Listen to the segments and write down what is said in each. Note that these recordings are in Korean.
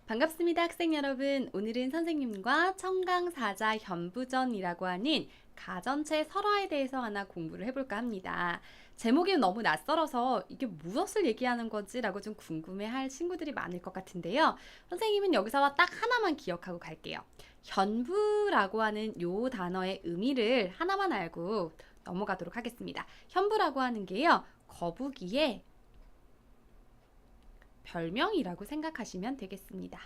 반갑습니다, 학생 여러분. 오늘은 선생님과 청강사자 현부전이라고 하는 가전체 설화에 대해서 하나 공부를 해볼까 합니다. 제목이 너무 낯설어서 이게 무엇을 얘기하는 건지라고 좀 궁금해할 친구들이 많을 것 같은데요. 선생님은 여기서 딱 하나만 기억하고 갈게요. 현부라고 하는 요 단어의 의미를 하나만 알고 넘어가도록 하겠습니다. 현부라고 하는 게요, 거북이의 별명이라고 생각하시면 되겠습니다.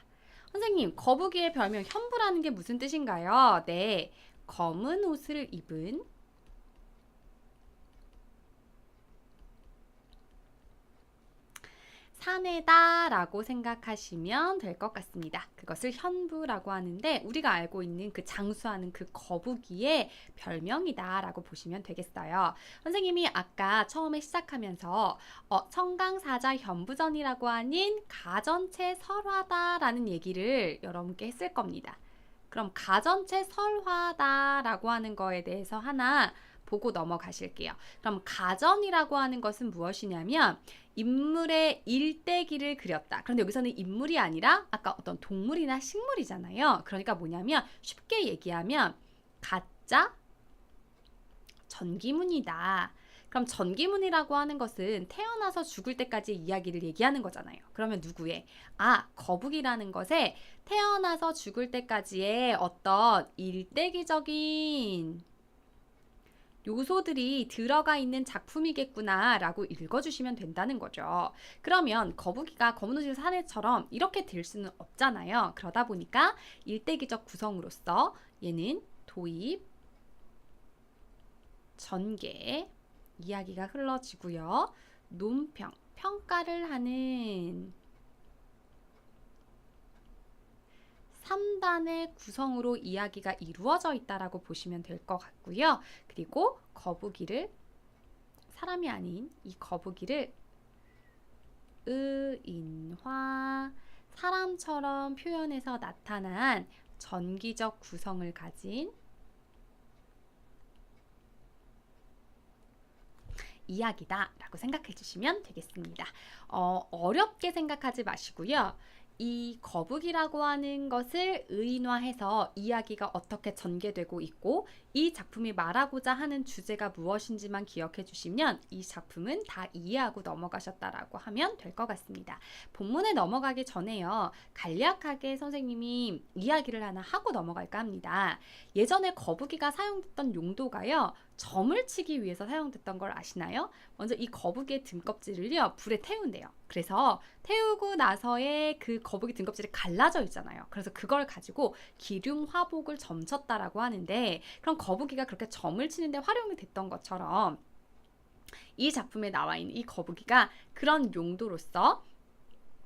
선생님, 거북이의 별명 현부라는 게 무슨 뜻인가요? 네, 검은 옷을 입은 사내다라고 생각하시면 될 것 같습니다. 그것을 현부라고 하는데 우리가 알고 있는 그 장수하는 그 거북이의 별명이다라고 보시면 되겠어요. 선생님이 아까 처음에 시작하면서 청강사자 현부전이라고 하는 가전체 설화다라는 얘기를 여러분께 했을 겁니다. 그럼 가전체 설화다라고 하는 거에 대해서 하나 보고 넘어가실게요. 그럼 가전이라고 하는 것은 무엇이냐면 인물의 일대기를 그렸다. 그런데 여기서는 인물이 아니라 아까 어떤 동물이나 식물이잖아요. 그러니까 뭐냐면 쉽게 얘기하면 가짜 전기문이다. 그럼 전기문이라고 하는 것은 태어나서 죽을 때까지 이야기를 얘기하는 거잖아요. 그러면 누구의? 거북이라는 것에 태어나서 죽을 때까지의 어떤 일대기적인 요소들이 들어가 있는 작품이겠구나 라고 읽어주시면 된다는 거죠. 그러면 거북이가 검은 옷을 사내처럼 이렇게 될 수는 없잖아요. 그러다 보니까 일대기적 구성으로서 얘는 도입, 전개, 이야기가 흘러지고요. 논평, 평가를 하는 3단의 구성으로 이야기가 이루어져 있다라고 보시면 될 것 같고요. 그리고 거북이를, 사람이 아닌 이 거북이를 의인화, 사람처럼 표현해서 나타난 전기적 구성을 가진 이야기다라고 생각해 주시면 되겠습니다. 어렵게 생각하지 마시고요. 이 거북이라고 하는 것을 의인화해서 이야기가 어떻게 전개되고 있고 이 작품이 말하고자 하는 주제가 무엇인지만 기억해 주시면 이 작품은 다 이해하고 넘어가셨다라고 하면 될 것 같습니다. 본문에 넘어가기 전에요, 간략하게 선생님이 이야기를 하나 하고 넘어갈까 합니다. 예전에 거북이가 사용됐던 용도가요, 점을 치기 위해서 사용됐던 걸 아시나요? 먼저 이 거북이의 등껍질을요, 불에 태운대요. 그래서 태우고 나서의 그 거북이 등껍질이 갈라져 있잖아요. 그래서 그걸 가지고 기륭 화복을 점쳤다라고 하는데, 그럼 거북이가 그렇게 점을 치는데 활용이 됐던 것처럼 이 작품에 나와 있는 이 거북이가 그런 용도로서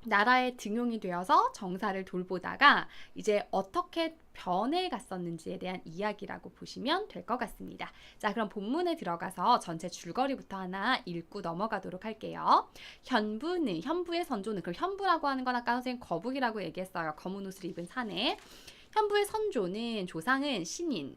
나라의 등용이 되어서 정사를 돌보다가 이제 어떻게 변해갔었는지에 대한 이야기라고 보시면 될 것 같습니다. 자, 그럼 본문에 들어가서 전체 줄거리부터 하나 읽고 넘어가도록 할게요. 현부는, 현부의 선조는, 그럼 현부라고 하는 건 아까 선생님 거북이라고 얘기했어요. 검은 옷을 입은 사내. 현부의 선조는, 조상은 신인,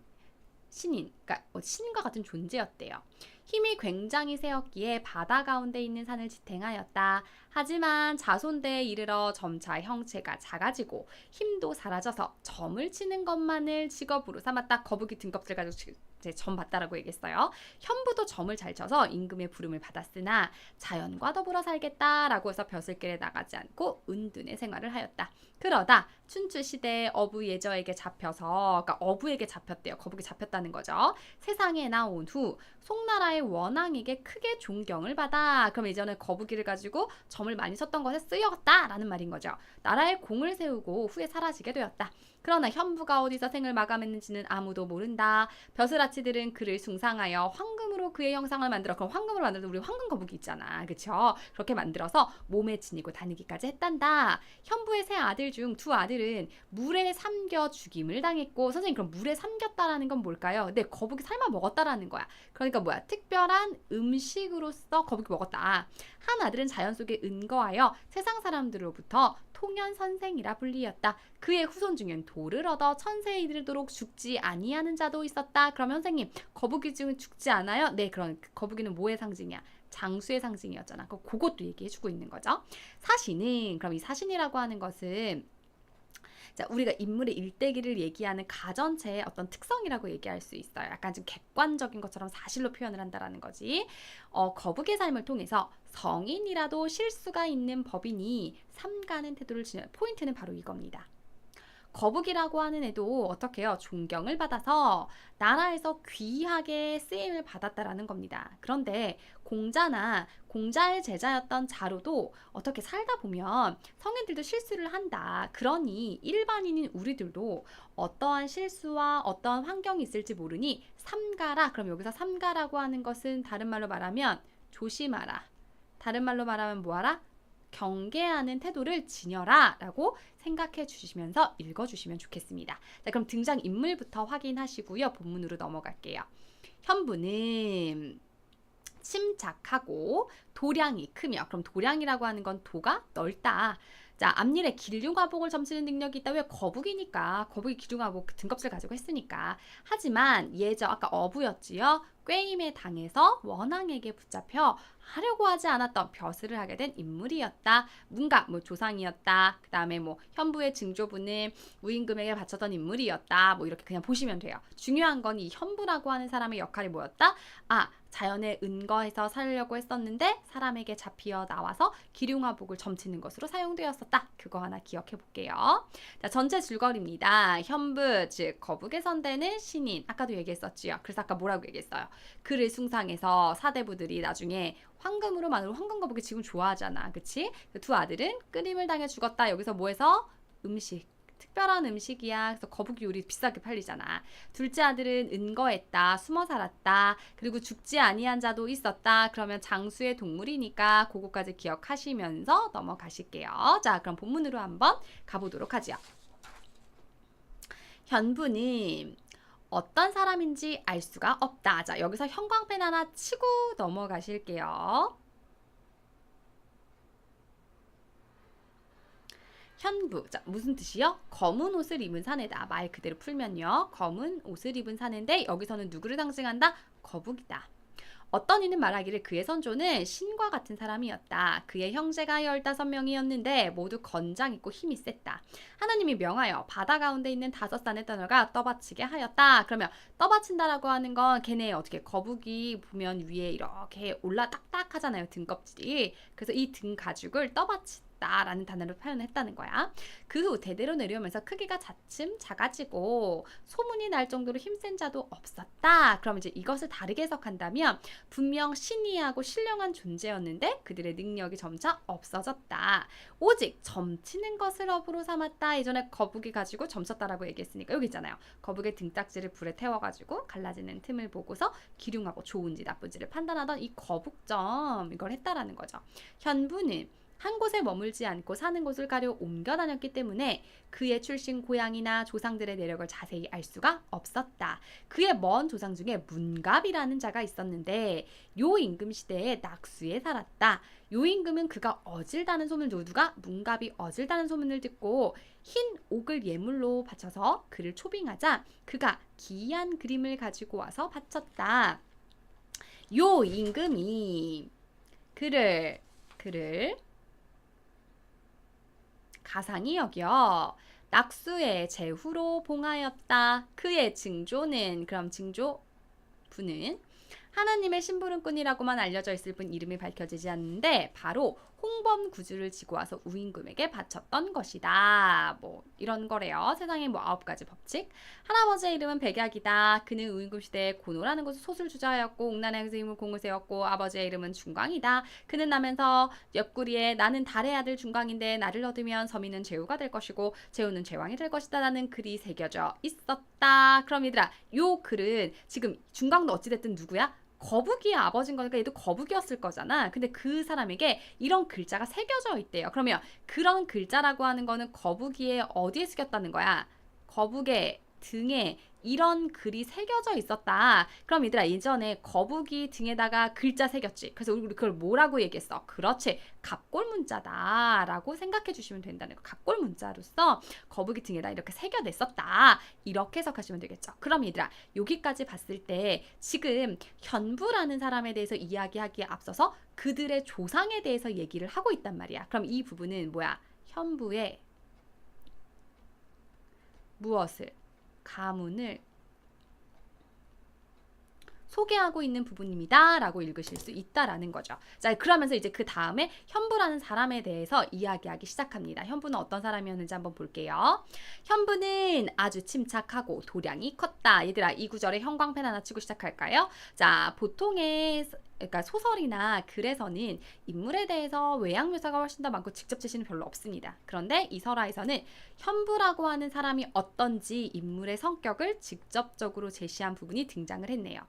그러니까 신과 같은 존재였대요. 힘이 굉장히 세었기에 바다 가운데 있는 산을 지탱하였다. 하지만 자손대에 이르러 점차 형체가 작아지고 힘도 사라져서 점을 치는 것만을 직업으로 삼았다. 거북이 등껍질 가지고 이제 점 봤다라고 얘기했어요. 현부도 점을 잘 쳐서 임금의 부름을 받았으나 자연과 더불어 살겠다라고 해서 벼슬길에 나가지 않고 은둔의 생활을 하였다. 그러다 춘추 시대에 어부 예저에게 잡혀서, 그러니까 어부에게 잡혔대요. 거북이 잡혔다는 거죠. 세상에 나온 후 송나라의 원앙에게 크게 존경을 받아. 그럼 예전에 거북이를 가지고 점을 많이 쳤던 것에 쓰였다라는 말인 거죠. 나라에 공을 세우고 후에 사라지게 되었다. 그러나 현부가 어디서 생을 마감했는지는 아무도 모른다. 벼슬아치들은 그를 숭상하여 황금으로 그의 형상을 만들어, 그럼 황금으로 만들어도 우리 황금 거북이 있잖아, 그쵸? 그렇게 만들어서 몸에 지니고 다니기까지 했단다. 현부의 세 아들 중 두 아들은 물에 삼겨 죽임을 당했고, 선생님 그럼 물에 삼겼다라는 건 뭘까요? 네, 거북이 삶아 먹었다라는 거야. 그러니까 뭐야? 특별한 음식으로서 거북이 먹었다. 한 아들은 자연 속에 은거하여 세상 사람들로부터 통연선생이라 불리었다. 그의 후손 중엔 도를 얻어 천세에 이르도록 죽지 아니하는 자도 있었다. 그러면 선생님, 거북이 중은 죽지 않아요? 네, 그런 거북이는 뭐의 상징이야? 장수의 상징이었잖아. 그것도 얘기해주고 있는 거죠. 사신은, 그럼 이 사신이라고 하는 것은 자, 우리가 인물의 일대기를 얘기하는 가전체의 어떤 특성이라고 얘기할 수 있어요. 약간 좀 객관적인 것처럼 사실로 표현을 한다라는 거지. 거북의 삶을 통해서 성인이라도 실수가 있는 법인이 삼가는 태도를 지녀 포인트는 바로 이겁니다. 거북이라고 하는 애도 어떻게 해요? 존경을 받아서 나라에서 귀하게 쓰임을 받았다라는 겁니다. 그런데 공자의 제자였던 자루도 어떻게 살다 보면 성인들도 실수를 한다. 그러니 일반인인 우리들도 어떠한 실수와 어떠한 환경이 있을지 모르니 삼가라. 그럼 여기서 삼가라고 하는 것은 다른 말로 말하면 조심하라. 다른 말로 말하면 뭐하라? 경계하는 태도를 지녀라 라고 생각해 주시면서 읽어주시면 좋겠습니다. 자, 그럼 등장인물부터 확인하시고요. 본문으로 넘어갈게요. 현부는 침착하고 도량이 크며, 그럼 도량이라고 하는 건 도가 넓다. 자, 앞일에 기륭화복을 점치는 능력이 있다. 왜? 거북이니까. 거북이 기륭화복 등껍질 가지고 했으니까. 하지만 아까 어부였지요. 꾀임에 당해서 원앙에게 붙잡혀 하려고 하지 않았던 벼슬을 하게 된 인물이었다. 문갑, 조상이었다. 그 다음에 현부의 증조부는 우임금에게 바쳤던 인물이었다. 이렇게 그냥 보시면 돼요. 중요한 건 이 현부라고 하는 사람의 역할이 뭐였다? 자연에 은거해서 살려고 했었는데 사람에게 잡히어 나와서 기륭화복을 점치는 것으로 사용되었었다. 그거 하나 기억해 볼게요. 자, 전체 줄거리입니다. 현부, 즉 거북의 선대는 신인. 아까도 얘기했었지요. 그래서 아까 뭐라고 얘기했어요? 그를 숭상해서 사대부들이 나중에 황금으로 만든 황금거북이 지금 좋아하잖아. 그치? 두 아들은 끓임을 당해 죽었다. 여기서 뭐해서? 음식. 특별한 음식이야. 그래서 거북이 요리 비싸게 팔리잖아. 둘째 아들은 은거했다. 숨어 살았다. 그리고 죽지 아니한 자도 있었다. 그러면 장수의 동물이니까 그거까지 기억하시면서 넘어가실게요. 자, 그럼 본문으로 한번 가보도록 하죠. 현부는 어떤 사람인지 알 수가 없다. 자, 여기서 형광펜 하나 치고 넘어가실게요. 현부. 자, 무슨 뜻이요? 검은 옷을 입은 사내다. 말 그대로 풀면요. 검은 옷을 입은 사내인데 여기서는 누구를 상징한다? 거북이다. 어떤 이는 말하기를 그의 선조는 신과 같은 사람이었다. 그의 형제가 15명이었는데 모두 건장 있고 힘이 셌다. 하나님이 명하여 바다 가운데 있는 5쌍의 떠녀가 떠받치게 하였다. 그러면 떠받친다라고 하는 건 걔네 어떻게 거북이 보면 위에 이렇게 올라 딱딱하잖아요. 등껍질이. 그래서 이 등 가죽을 떠받친다라는 단어로 표현했다는 거야. 그 후 대대로 내려오면서 크기가 차츰 작아지고 소문이 날 정도로 힘센 자도 없었다. 그럼 이제 이것을 다르게 해석한다면 분명 신이하고 신령한 존재였는데 그들의 능력이 점차 없어졌다. 오직 점치는 것을 업으로 삼았다. 예전에 거북이 가지고 점쳤다라고 얘기했으니까 여기 있잖아요. 거북의 등딱지를 불에 태워가지고 갈라지는 틈을 보고서 기륭하고 좋은지 나쁜지를 판단하던 이 거북점 이걸 했다라는 거죠. 현부는 한 곳에 머물지 않고 사는 곳을 가려 옮겨 다녔기 때문에 그의 출신 고향이나 조상들의 내력을 자세히 알 수가 없었다. 그의 먼 조상 중에 문갑이라는 자가 있었는데 요 임금 시대에 낙수에 살았다. 요 임금은 그가 어질다는 소문을 누가 문갑이 어질다는 소문을 듣고 흰 옥을 예물로 바쳐서 그를 초빙하자 그가 기이한 그림을 가지고 와서 바쳤다. 요 임금이 그를 가상히 여겨 낙수의 제후로 봉하였다. 그의 증조는 그럼 증조부는 하나님의 심부름꾼이라고만 알려져 있을 뿐 이름이 밝혀지지 않는데 바로 홍범 구주를 지고 와서 우임금에게 바쳤던 것이다. 이런 거래요. 세상에 9가지 법칙. 할아버지의 이름은 백약이다. 그는 우임금 시대에 고노라는 곳을 소술주자였고 옥난행에서 힘을 공을 세웠고 아버지의 이름은 중광이다. 그는 나면서 옆구리에 나는 달의 아들 중광인데 나를 얻으면 서민은 제후가 될 것이고 제후는 제왕이 될 것이다 라는 글이 새겨져 있었다. 그럼 얘들아, 요 글은 지금 중광도 어찌됐든 누구야? 거북이의 아버지인 거니까 얘도 거북이였을 거잖아. 근데 그 사람에게 이런 글자가 새겨져 있대요. 그러면 그런 글자라고 하는 거는 거북이의 어디에 새겼다는 거야? 거북의 등에 이런 글이 새겨져 있었다. 그럼 얘들아, 예전에 거북이 등에다가 글자 새겼지. 그래서 우리 그걸 뭐라고 얘기했어? 그렇지, 갑골문자다 라고 생각해 주시면 된다는 거. 갑골문자로서 거북이 등에다 이렇게 새겨냈었다. 이렇게 해석하시면 되겠죠. 그럼 얘들아, 여기까지 봤을 때 지금 현부라는 사람에 대해서 이야기하기에 앞서서 그들의 조상에 대해서 얘기를 하고 있단 말이야. 그럼 이 부분은 뭐야? 현부의 무엇을? 가문을 소개하고 있는 부분입니다. 라고 읽으실 수 있다라는 거죠. 자, 그러면서 이제 그 다음에 현부라는 사람에 대해서 이야기하기 시작합니다. 현부는 어떤 사람이었는지 한번 볼게요. 현부는 아주 침착하고 도량이 컸다. 얘들아, 이 구절에 형광펜 하나 치고 시작할까요? 자, 보통의 그러니까 소설이나 글에서는 인물에 대해서 외양 묘사가 훨씬 더 많고 직접 제시는 별로 없습니다. 그런데 이 설화에서는 현부라고 하는 사람이 어떤지 인물의 성격을 직접적으로 제시한 부분이 등장을 했네요.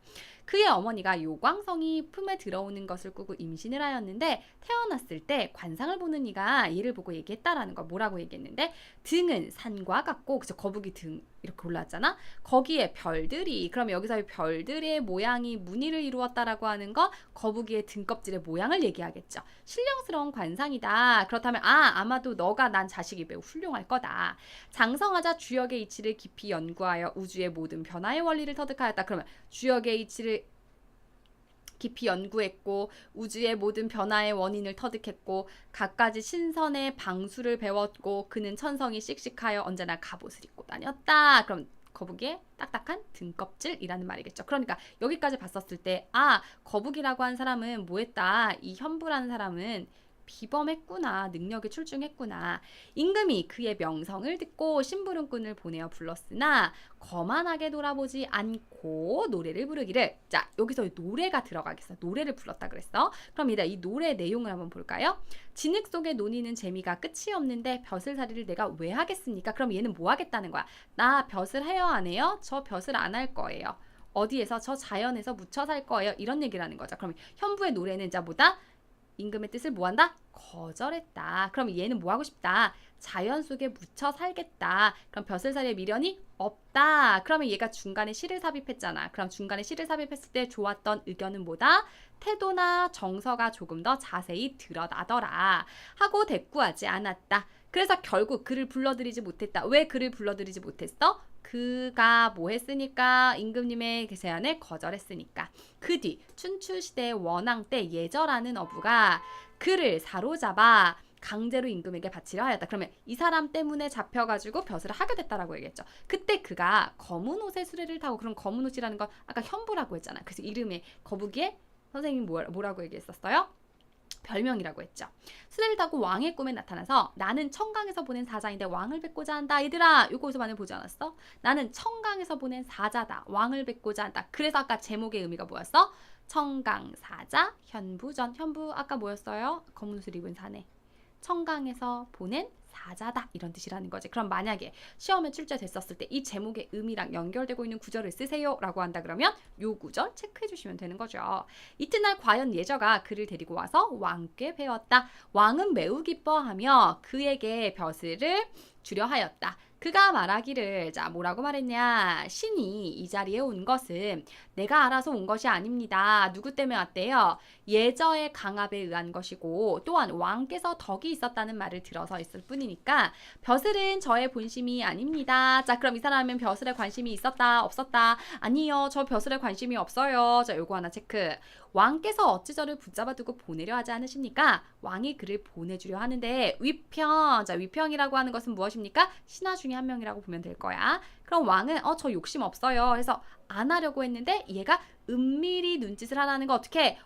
그의 어머니가 요광성이 품에 들어오는 것을 꾸고 임신을 하였는데 태어났을 때 관상을 보는 이가 얘를 보고 얘기했다라는 거. 뭐라고 얘기했는데 등은 산과 같고, 그죠? 거북이 등 이렇게 올라왔잖아. 거기에 별들이, 그럼 여기서 별들의 모양이 무늬를 이루었다라고 하는 거, 거북이의 등껍질의 모양을 얘기하겠죠. 신령스러운 관상이다. 그렇다면 아마도 너가 난 자식이 매우 훌륭할 거다. 장성하자 주역의 이치를 깊이 연구하여 우주의 모든 변화의 원리를 터득하였다. 그러면 주역의 이치를 깊이 연구했고 우주의 모든 변화의 원인을 터득했고 갖가지 신선의 방수를 배웠고 그는 천성이 씩씩하여 언제나 갑옷을 입고 다녔다. 그럼 거북이의 딱딱한 등껍질이라는 말이겠죠. 그러니까 여기까지 봤었을 때 거북이라고 한 사람은 뭐했다. 이 현부라는 사람은 비범했구나. 능력이 출중했구나. 임금이 그의 명성을 듣고 심부름꾼을 보내어 불렀으나 거만하게 돌아보지 않고 노래를 부르기를. 자, 여기서 노래가 들어가겠어. 노래를 불렀다 그랬어. 그럼 이 노래 내용을 한번 볼까요? 진흙 속의 논의는 재미가 끝이 없는데 벼슬살이를 내가 왜 하겠습니까? 그럼 얘는 뭐 하겠다는 거야? 나 벼슬 해요 안 해요? 저 벼슬 안 할 거예요. 어디에서? 저 자연에서 묻혀 살 거예요. 이런 얘기를 하는 거죠. 그럼 현부의 노래는 뭐다? 임금의 뜻을 뭐한다? 거절했다. 그럼 얘는 뭐 하고 싶다? 자연 속에 묻혀 살겠다. 그럼 벼슬살이의 미련이 없다. 그러면 얘가 중간에 시를 삽입했잖아. 그럼 중간에 시를 삽입했을 때 좋았던 의견은 뭐다? 태도나 정서가 조금 더 자세히 드러나더라. 하고 대꾸하지 않았다. 그래서 결국 그를 불러들이지 못했다. 왜 그를 불러들이지 못했어? 그가 뭐 했으니까? 임금님의 제안을 거절했으니까. 그 뒤 춘추시대의 원왕 때 예절하는 어부가 그를 사로잡아 강제로 임금에게 바치려 하였다. 그러면 이 사람 때문에 잡혀가지고 벼슬을 하게 됐다라고 얘기했죠. 그때 그가 검은 옷의 수레를 타고, 그럼 검은 옷이라는 건 아까 현부라고 했잖아. 그래서 이름에 거북이에 선생님이 뭐라고 얘기했었어요? 별명이라고 했죠. 수레를 타고 왕의 꿈에 나타나서 나는 청강에서 보낸 사자인데 왕을 뵙고자 한다. 얘들아, 요거 많이 보지 않았어? 나는 청강에서 보낸 사자다. 왕을 뵙고자 한다. 그래서 아까 제목의 의미가 뭐였어? 청강사자 현부전. 현부 아까 뭐였어요? 검은 옷을 입은 사내. 청강에서 보낸 사자다. 이런 뜻이라는 거지. 그럼 만약에 시험에 출제됐었을 때 이 제목의 의미랑 연결되고 있는 구절을 쓰세요 라고 한다 그러면 요 구절 체크해 주시면 되는 거죠. 이튿날 과연 예저가 그를 데리고 와서 왕께 배웠다. 왕은 매우 기뻐하며 그에게 벼슬을 주려 하였다. 그가 말하기를, 자, 뭐라고 말했냐? 신이 이 자리에 온 것은 내가 알아서 온 것이 아닙니다. 누구 때문에 왔대요? 예저의 강압에 의한 것이고 또한 왕께서 덕이 있었다는 말을 들어서 있을 뿐이니까 벼슬은 저의 본심이 아닙니다. 자, 그럼 이 사람은 벼슬에 관심이 있었다 없었다? 아니요, 저 벼슬에 관심이 없어요. 자, 요거 하나 체크. 왕께서 어찌 저를 붙잡아 두고 보내려 하지 않으십니까? 왕이 그를 보내주려 하는데 위평. 자, 위평이라고 하는 것은 무엇입니까? 신하 중에 한 명이라고 보면 될 거야. 그럼 왕은 저 욕심 없어요 해서 안 하려고 했는데 얘가 은밀히 눈짓을 하라는 거 어떻게?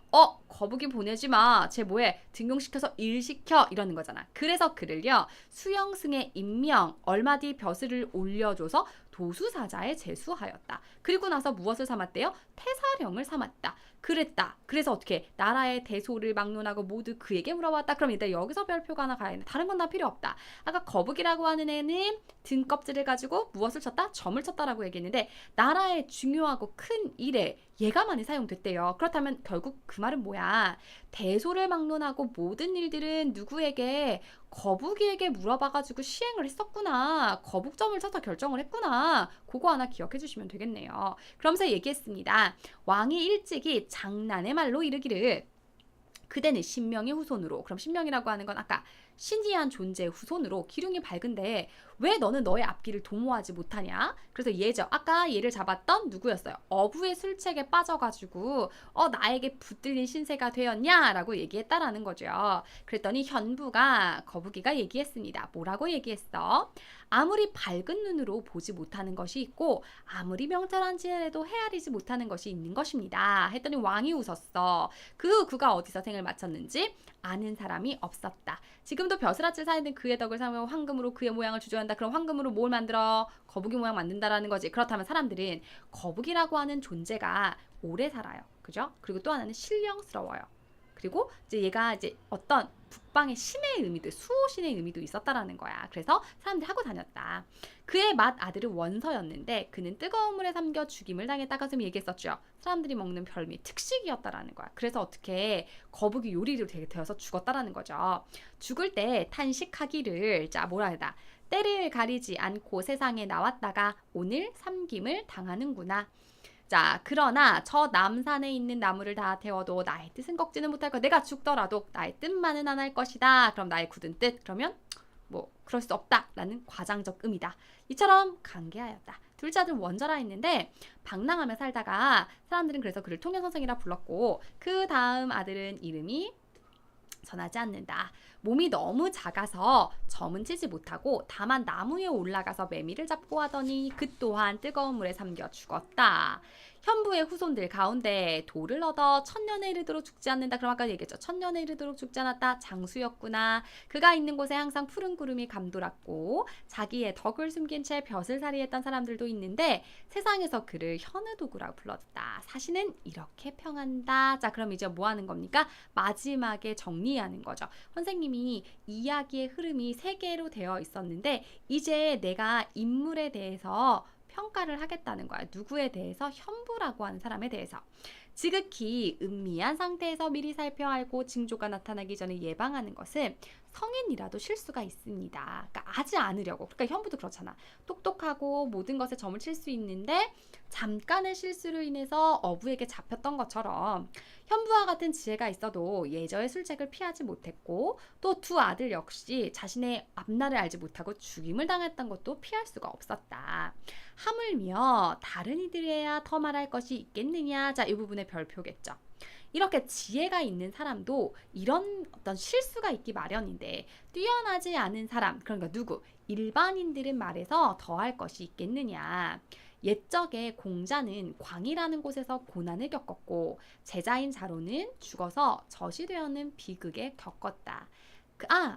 거북이 보내지 마. 쟤 뭐해? 등용시켜서 일시켜. 이러는 거잖아. 그래서 그를요. 수영승의 임명 얼마 뒤 벼슬을 올려줘서 도수사자에 제수하였다. 그리고 나서 무엇을 삼았대요? 태사령을 삼았다. 그랬다. 그래서 어떻게? 나라의 대소를 막론하고 모두 그에게 물어봤다. 그럼 일단 여기서 별표가 하나 가야 돼. 다른 건 다 필요 없다. 아까 거북이라고 하는 애는 등껍질을 가지고 무엇을 쳤다? 점을 쳤다라고 얘기했는데 나라의 중요하고 큰 일에 얘가 많이 사용됐대요. 그렇다면 결국 그 말은 뭐야? 대소를 막론하고 모든 일들은 누구에게? 거북이에게 물어봐가지고 시행을 했었구나. 거북점을 쳐서 결정을 했구나. 그거 하나 기억해 주시면 되겠네요. 그러면서 얘기했습니다. 왕이 일찍이 장난의 말로 이르기를 그대는 신명의 후손으로. 그럼 신명이라고 하는 건 아까 신기한 존재의 후손으로 기륭이 밝은데 왜 너는 너의 앞길을 도모하지 못하냐? 그래서 예죠. 아까 얘를 잡았던 누구였어요? 어부의 술책에 빠져가지고 나에게 붙들린 신세가 되었냐라고 얘기했다라는 거죠. 그랬더니 현부가 거북이가 얘기했습니다. 뭐라고 얘기했어? 아무리 밝은 눈으로 보지 못하는 것이 있고 아무리 명철한 지혜라도 헤아리지 못하는 것이 있는 것입니다. 했더니 왕이 웃었어. 그가 어디서 생을 마쳤는지 아는 사람이 없었다. 지금도 벼슬아치 사이는 그의 덕을 사며 황금으로 그의 모양을 주저한다. 그럼 황금으로 뭘 만들어? 거북이 모양 만든다라는 거지. 그렇다면 사람들은 거북이라고 하는 존재가 오래 살아요. 그죠? 그리고 또 하나는 신령스러워요. 그리고 이제 얘가 이제 어떤 북방의 신의 의미도, 수호신의 의미도 있었다라는 거야. 그래서 사람들이 하고 다녔다. 그의 맏 아들은 원서였는데 그는 뜨거운 물에 삼겨 죽임을 당했다. 가슴 얘기했었죠. 사람들이 먹는 별미 특식이었다라는 거야. 그래서 어떻게 거북이 요리로 되어서 죽었다라는 거죠. 죽을 때 탄식하기를 자 뭐라 해다. 때를 가리지 않고 세상에 나왔다가 오늘 삼김을 당하는구나. 자, 그러나 저 남산에 있는 나무를 다 태워도 나의 뜻은 꺾지는 못할 것. 내가 죽더라도 나의 뜻만은 안 할 것이다. 그럼 나의 굳은 뜻. 그러면 뭐 그럴 수 없다라는 과장적 의미다. 이처럼 강개하였다. 둘째 아들은 원저라 했는데 방랑하며 살다가 사람들은 그래서 그를 통연선생이라 불렀고 그 다음 아들은 이름이 전하지 않는다. 몸이 너무 작아서 점은 치지 못하고 다만 나무에 올라가서 매미를 잡고 하더니 그 또한 뜨거운 물에 삼겨 죽었다. 현부의 후손들 가운데 돌을 얻어 천년에 이르도록 죽지 않는다. 그럼 아까 얘기했죠. 천년에 이르도록 죽지 않았다. 장수였구나. 그가 있는 곳에 항상 푸른 구름이 감돌았고 자기의 덕을 숨긴 채 벼슬살이했던 사람들도 있는데 세상에서 그를 현우도구라고 불렀다. 사시는 이렇게 평한다. 자, 그럼 이제 뭐 하는 겁니까? 마지막에 정리하는 거죠. 선생님이 이야기의 흐름이 세 개로 되어 있었는데 이제 내가 인물에 대해서 평가를 하겠다는 거야. 누구에 대해서? 현부라고 하는 사람에 대해서. 지극히 은미한 상태에서 미리 살펴 알고 징조가 나타나기 전에 예방하는 것은 성인이라도 실수가 있습니다. 그러니까 하지 않으려고. 그러니까 현부도 그렇잖아. 똑똑하고 모든 것에 점을 칠 수 있는데 잠깐의 실수로 인해서 어부에게 잡혔던 것처럼 현부와 같은 지혜가 있어도 예저의 술책을 피하지 못했고 또 두 아들 역시 자신의 앞날을 알지 못하고 죽임을 당했던 것도 피할 수가 없었다. 하물며 다른 이들에야 더 말할 것이 있겠느냐. 자, 이 부분의 별표겠죠. 이렇게 지혜가 있는 사람도 이런 어떤 실수가 있기 마련인데 뛰어나지 않은 사람, 그러니까 누구? 일반인들은 말해서 더할 것이 있겠느냐. 옛적에 공자는 광이라는 곳에서 고난을 겪었고 제자인 자로는 죽어서 젖이 되어는 비극에 겪었다.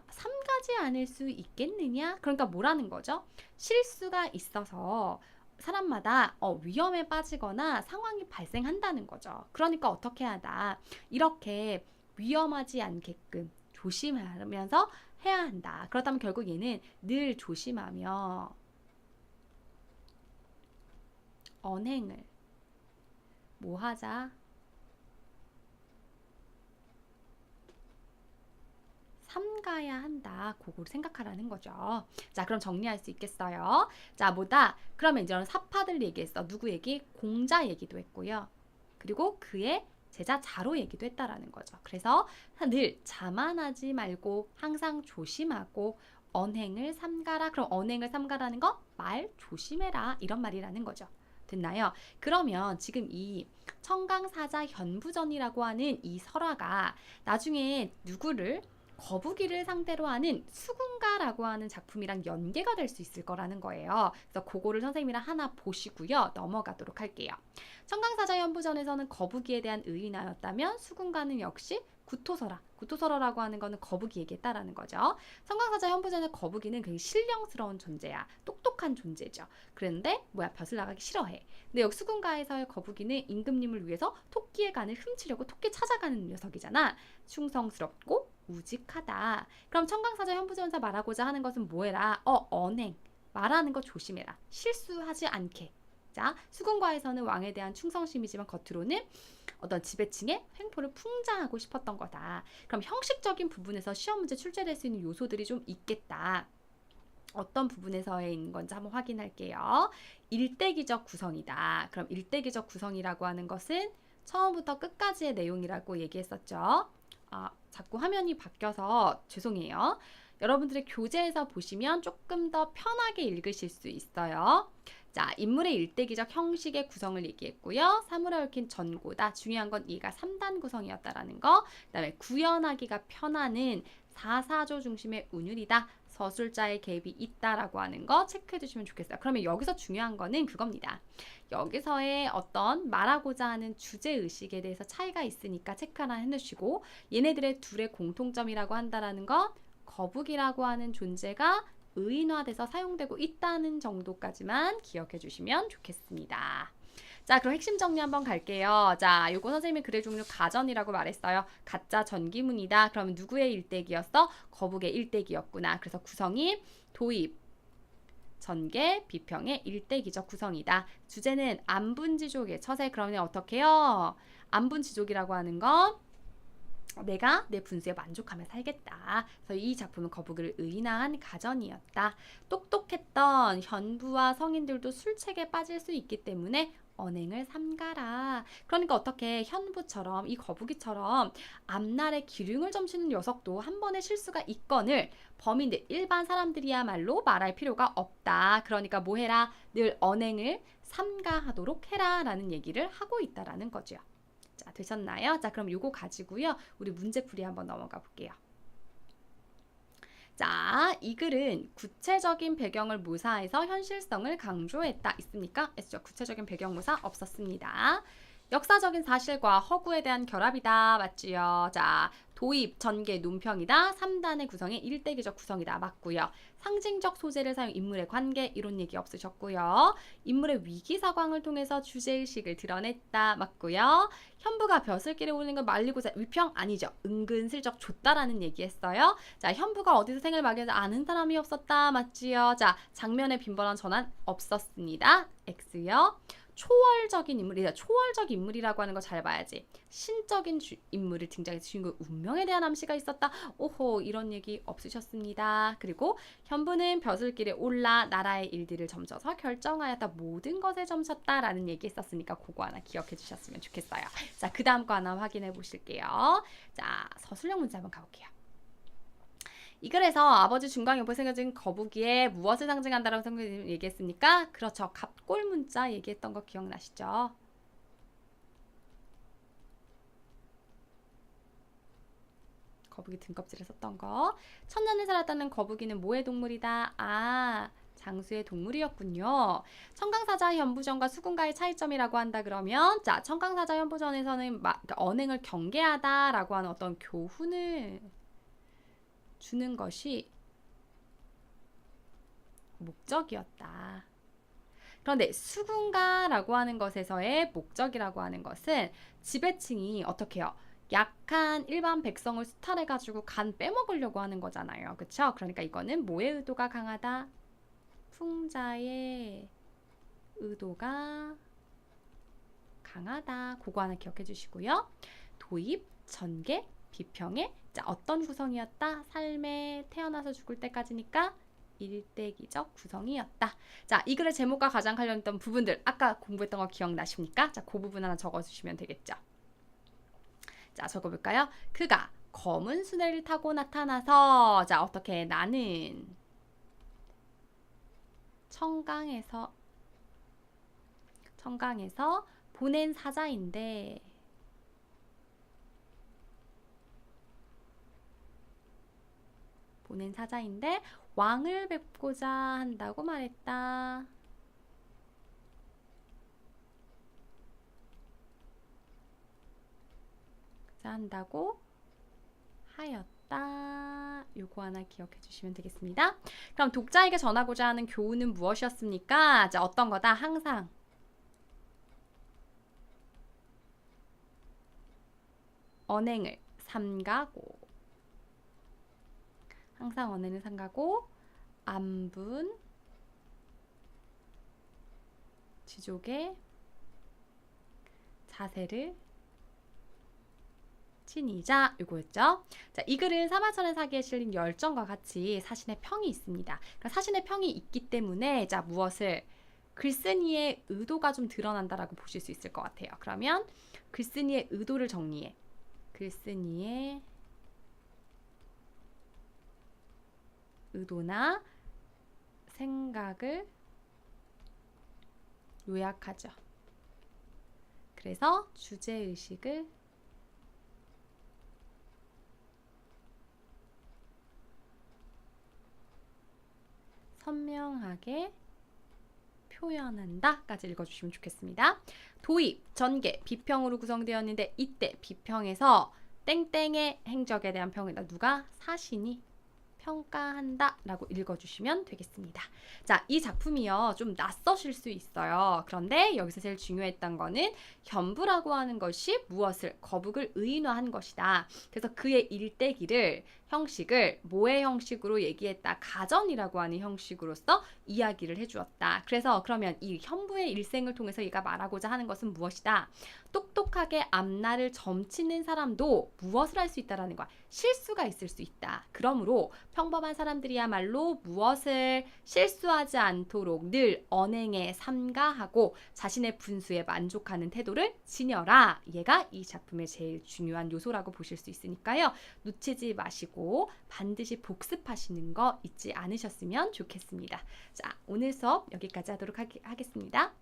삼가지 않을 수 있겠느냐? 그러니까 뭐라는 거죠? 실수가 있어서 사람마다 위험에 빠지거나 상황이 발생한다는 거죠. 그러니까 어떻게 하다. 이렇게 위험하지 않게끔 조심하면서 해야 한다. 그렇다면 결국 얘는 늘 조심하며 언행을 뭐 하자? 삼가야 한다. 그걸 생각하라는 거죠. 자, 그럼 정리할 수 있겠어요? 자, 뭐다? 그러면 이제 사파들 얘기했어. 누구 얘기? 공자 얘기도 했고요. 그리고 그의 제자 자로 얘기도 했다라는 거죠. 그래서 늘 자만하지 말고 항상 조심하고 언행을 삼가라. 그럼 언행을 삼가라는 거? 말 조심해라. 이런 말이라는 거죠. 됐나요? 그러면 지금 이 청강사자 현부전이라고 하는 이 설화가 나중에 누구를 거북이를 상대로 하는 수군가라고 하는 작품이랑 연계가 될 수 있을 거라는 거예요. 그래서 그거를 선생님이랑 하나 보시고요. 넘어가도록 할게요. 청강사자 현부전에서는 거북이에 대한 의인하였다면 수군가는 역시 구토설화. 구토설화라고 하는 거는 거북이 얘기했다라는 거죠. 청강사자 현부전의 거북이는 굉장히 신령스러운 존재야. 똑똑한 존재죠. 그런데 벼슬 나가기 싫어해. 근데 여기 수군가에서의 거북이는 임금님을 위해서 토끼의 간을 훔치려고 토끼 찾아가는 녀석이잖아. 충성스럽고 우직하다. 그럼 청강사자 현부전에서 말하고자 하는 것은 뭐해라? 언행. 말하는 거 조심해라. 실수하지 않게. 자, 수군가에서는 왕에 대한 충성심이지만 겉으로는 어떤 지배층의 횡포를 풍자하고 싶었던 거다. 그럼 형식적인 부분에서 시험 문제 출제될 수 있는 요소들이 좀 있겠다. 어떤 부분에서의 있는 건지 한번 확인할게요. 일대기적 구성이다. 그럼 일대기적 구성이라고 하는 것은 처음부터 끝까지의 내용이라고 얘기했었죠. 자꾸 화면이 바뀌어서 죄송해요. 여러분들의 교재에서 보시면 조금 더 편하게 읽으실 수 있어요. 자, 인물의 일대기적 형식의 구성을 얘기했고요. 사물에 얽힌 전고다. 중요한 건 얘가 3단 구성이었다라는 거. 그 다음에 구현하기가 편하는 사사조 중심의 운율이다. 서술자의 개입이 있다라고 하는 거 체크해 주시면 좋겠어요. 그러면 여기서 중요한 거는 그겁니다. 여기서의 어떤 말하고자 하는 주제의식에 대해서 차이가 있으니까 체크 하나 해놓으시고 얘네들의 둘의 공통점이라고 한다라는 건 거북이라고 하는 존재가 의인화돼서 사용되고 있다는 정도까지만 기억해 주시면 좋겠습니다. 자, 그럼 핵심 정리 한번 갈게요. 자, 요거 선생님이 글의 종류 가전이라고 말했어요. 가짜 전기문이다. 그러면 누구의 일대기였어? 거북의 일대기였구나. 그래서 구성이 도입, 전개, 비평의 일대기적 구성이다. 주제는 안분지족의 처세. 그러면 어떻게 해요? 안분지족이라고 하는 건 내가 내 분수에 만족하며 살겠다. 그래서 이 작품은 거북이를 의인화한 가전이었다. 똑똑했던 현부와 성인들도 술책에 빠질 수 있기 때문에 언행을 삼가라. 그러니까 어떻게 현부처럼 이 거북이처럼 앞날에 기륭을 점치는 녀석도 한 번의 실수가 있거늘 범인들 일반 사람들이야말로 말할 필요가 없다. 그러니까 뭐 해라? 늘 언행을 삼가하도록 해라 라는 얘기를 하고 있다라는 거죠. 자, 되셨나요? 자, 그럼 요거 가지고요. 우리 문제풀이 한번 넘어가 볼게요. 자, 이 글은 구체적인 배경을 묘사해서 현실성을 강조했다. 있습니까? S죠. 구체적인 배경 묘사 없었습니다. 역사적인 사실과 허구에 대한 결합이다. 맞지요? 자, 도입, 전개, 논평이다. 3단의 구성이 일대기적 구성이다. 맞고요. 상징적 소재를 사용 인물의 관계 이런 얘기 없으셨고요. 인물의 위기 상황을 통해서 주제의식을 드러냈다. 맞고요. 현부가 벼슬길에 오는 걸 말리고자 위평 아니죠. 은근슬쩍 줬다라는 얘기했어요. 자, 현부가 어디서 생을 마련했는지 아는 사람이 없었다. 맞지요? 자, 장면에 빈번한 전환 없었습니다. X요. 초월적인 인물이다. 초월적 인물이라고 하는 거 잘 봐야지. 신적인 인물을 등장해서 주인공 운명에 대한 암시가 있었다. 오호, 이런 얘기 없으셨습니다. 그리고 현부는 벼슬길에 올라 나라의 일들을 점쳐서 결정하였다. 모든 것에 점쳤다라는 얘기 했었으니까 그거 하나 기억해 주셨으면 좋겠어요. 자, 그 다음 거 하나 확인해 보실게요. 자, 서술형 문제 한번 가볼게요. 이 글에서 아버지 중광 옆에 새겨진 거북이에 무엇을 상징한다라고 선생님이 얘기했습니까? 그렇죠. 갑골 문자 얘기했던 거 기억나시죠? 거북이 등껍질에 썼던 거. 천년을 살았다는 거북이는 뭐의 동물이다? 아, 장수의 동물이었군요. 청강사자 현부전과 수군가의 차이점이라고 한다 그러면 자, 청강사자 현부전에서는 언행을 경계하다라고 하는 어떤 교훈을 주는 것이 목적이었다. 그런데 수군가라고 하는 것에서의 목적이라고 하는 것은 지배층이 어떻게 해요? 약한 일반 백성을 수탈해가지고 간 빼먹으려고 하는 거잖아요. 그쵸? 그러니까 이거는 뭐의 의도가 강하다? 풍자의 의도가 강하다. 그거 하나 기억해 주시고요. 도입, 전개, 비평의 자, 어떤 구성이었다? 삶에 태어나서 죽을 때까지니까 일대기적 구성이었다. 자, 이 글의 제목과 가장 관련했던 부분들 아까 공부했던 거 기억나십니까? 자, 그 부분 하나 적어주시면 되겠죠. 자, 적어볼까요? 그가 검은 수레를 타고 나타나서 자, 어떻게 나는 청강에서 보낸 사자인데 왕을 뵙고자 한다고 말했다. 한다고 하였다. 요거 하나 기억해 주시면 되겠습니다. 그럼 독자에게 전하고자 하는 교훈은 무엇이었습니까? 자, 어떤 거다? 항상 언행을 삼가고 안분 지족의 자세를 지니자 이거였죠. 자, 이 글은 사마천의 사기에 실린 열정과 같이 사신의 평이 있습니다. 그러니까 사신의 평이 있기 때문에 자, 무엇을 글쓴이의 의도가 좀 드러난다라고 보실 수 있을 것 같아요. 그러면 글쓴이의 의도를 정리해. 글쓴이의 의도나 생각을 요약하죠. 그래서 주제의식을 선명하게 표현한다까지 읽어주시면 좋겠습니다. 도입, 전개, 비평으로 구성되었는데 이때 비평에서 땡땡의 행적에 대한 평에다 누가 사신이 평가한다 라고 읽어주시면 되겠습니다. 자, 이 작품이요 좀 낯서실 수 있어요. 그런데 여기서 제일 중요했던 거는 현부라고 하는 것이 무엇을 거북을 의인화한 것이다. 그래서 그의 일대기를 형식을 뭐의 형식으로 얘기했다. 가전이라고 하는 형식으로서 이야기를 해주었다. 그래서 그러면 이 현부의 일생을 통해서 얘가 말하고자 하는 것은 무엇이다. 똑똑하게 앞날을 점치는 사람도 무엇을 할 수 있다라는 거야. 실수가 있을 수 있다. 그러므로 평범한 사람들이야말로 무엇을 실수하지 않도록 늘 언행에 삼가하고 자신의 분수에 만족하는 태도를 지녀라. 얘가 이 작품의 제일 중요한 요소라고 보실 수 있으니까요. 놓치지 마시고 반드시 복습하시는 거 잊지 않으셨으면 좋겠습니다. 자, 오늘 수업 여기까지 하도록 하겠습니다.